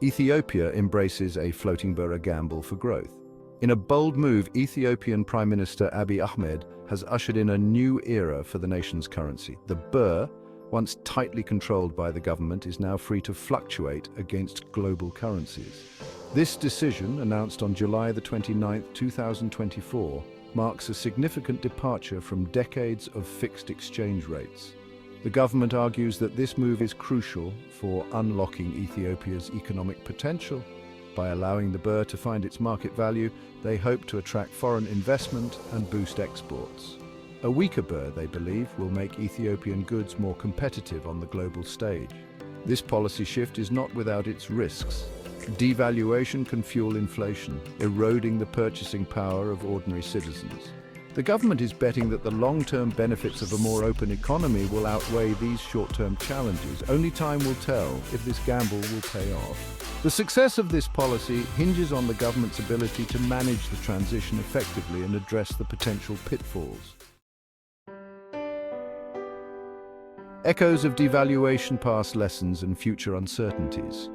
Ethiopia embraces a floating birr gamble for growth. In a bold move, Ethiopian Prime Minister Abiy Ahmed has ushered in a new era for the nation's currency. The birr, once tightly controlled by the government, is now free to fluctuate against global currencies. This decision, announced on July the 29th, 2024, marks a significant departure from decades of fixed exchange rates. The government argues that this move is crucial for unlocking Ethiopia's economic potential. By allowing the birr to find its market value, they hope to attract foreign investment and boost exports. A weaker birr, they believe, will make Ethiopian goods more competitive on the global stage. This policy shift is not without its risks. Devaluation can fuel inflation, eroding the purchasing power of ordinary citizens. The government is betting that the long-term benefits of a more open economy will outweigh these short-term challenges. Only time will tell if this gamble will pay off. The success of this policy hinges on the government's ability to manage the transition effectively and address the potential pitfalls. Echoes of devaluation, past lessons and future uncertainties.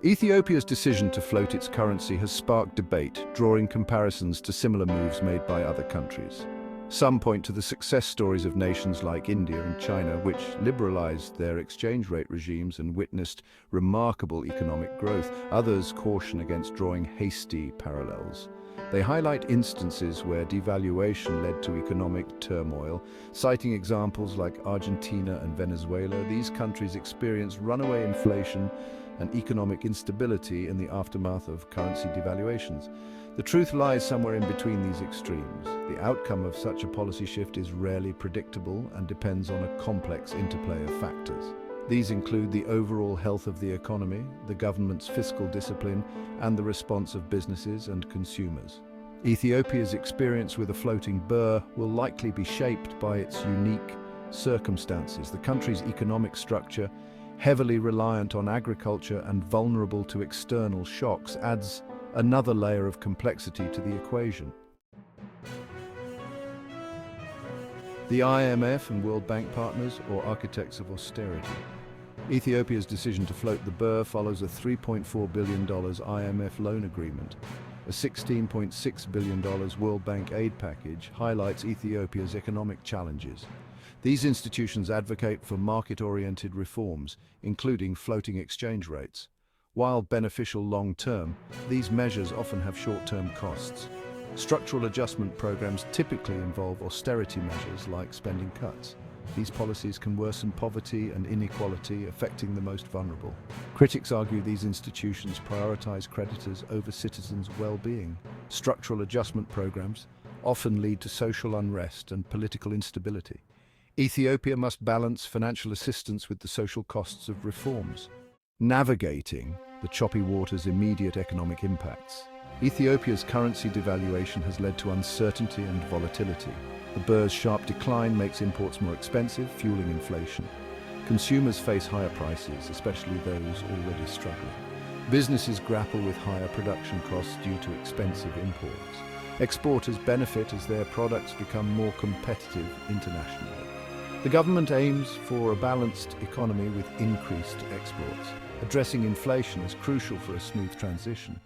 Ethiopia's decision to float its currency has sparked debate, drawing comparisons to similar moves made by other countries. Some point to the success stories of nations like India and China, which liberalized their exchange rate regimes and witnessed remarkable economic growth. Others caution against drawing hasty parallels. They highlight instances where devaluation led to economic turmoil, citing examples like Argentina and Venezuela. These countries experienced runaway inflation and economic instability in the aftermath of currency devaluations. The truth lies somewhere in between these extremes. The outcome of such a policy shift is rarely predictable and depends on a complex interplay of factors. These include the overall health of the economy, the government's fiscal discipline, and the response of businesses and consumers. Ethiopia's experience with a floating birr will likely be shaped by its unique circumstances. The country's economic structure, heavily reliant on agriculture and vulnerable to external shocks, adds another layer of complexity to the equation. The IMF and World Bank partners, or architects of austerity. Ethiopia's decision to float the birr follows a $3.4 billion IMF loan agreement. A $16.6 billion World Bank aid package highlights Ethiopia's economic challenges. These institutions advocate for market-oriented reforms, including floating exchange rates. While beneficial long-term, these measures often have short-term costs. Structural adjustment programs typically involve austerity measures like spending cuts. These policies can worsen poverty and inequality, affecting the most vulnerable. Critics argue these institutions prioritize creditors over citizens' well-being. Structural adjustment programs often lead to social unrest and political instability. Ethiopia must balance financial assistance with the social costs of reforms, navigating the choppy water's immediate economic impacts. Ethiopia's currency devaluation has led to uncertainty and volatility. The birr's sharp decline makes imports more expensive, fueling inflation. Consumers face higher prices, especially those already struggling. Businesses grapple with higher production costs due to expensive imports. Exporters benefit as their products become more competitive internationally. The government aims for a balanced economy with increased exports. Addressing inflation is crucial for a smooth transition.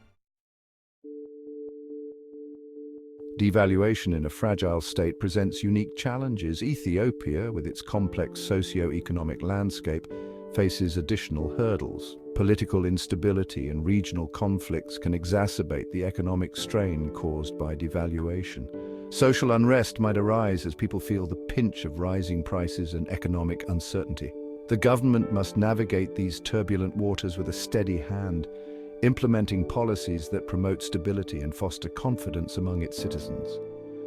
Devaluation in a fragile state presents unique challenges. Ethiopia, with its complex socio-economic landscape, faces additional hurdles. Political instability and regional conflicts can exacerbate the economic strain caused by devaluation. Social unrest might arise as people feel the pinch of rising prices and economic uncertainty. The government must navigate these turbulent waters with a steady hand, implementing policies that promote stability and foster confidence among its citizens.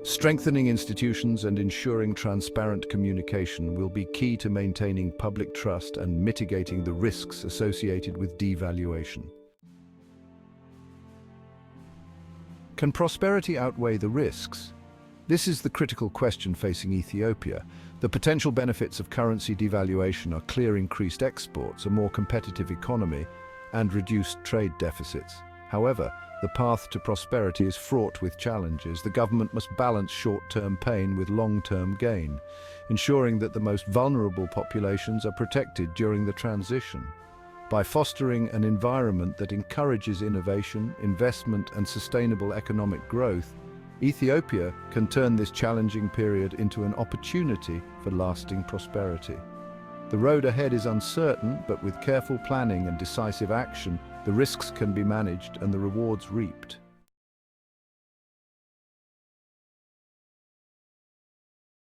Strengthening institutions and ensuring transparent communication will be key to maintaining public trust and mitigating the risks associated with devaluation. Can prosperity outweigh the risks? This is the critical question facing Ethiopia. The potential benefits of currency devaluation are clear: increased exports, a more competitive economy, and reduced trade deficits. However, the path to prosperity is fraught with challenges. The government must balance short-term pain with long-term gain, ensuring that the most vulnerable populations are protected during the transition. By fostering an environment that encourages innovation, investment, and sustainable economic growth, Ethiopia can turn this challenging period into an opportunity for lasting prosperity. The road ahead is uncertain, but with careful planning and decisive action, the risks can be managed and the rewards reaped.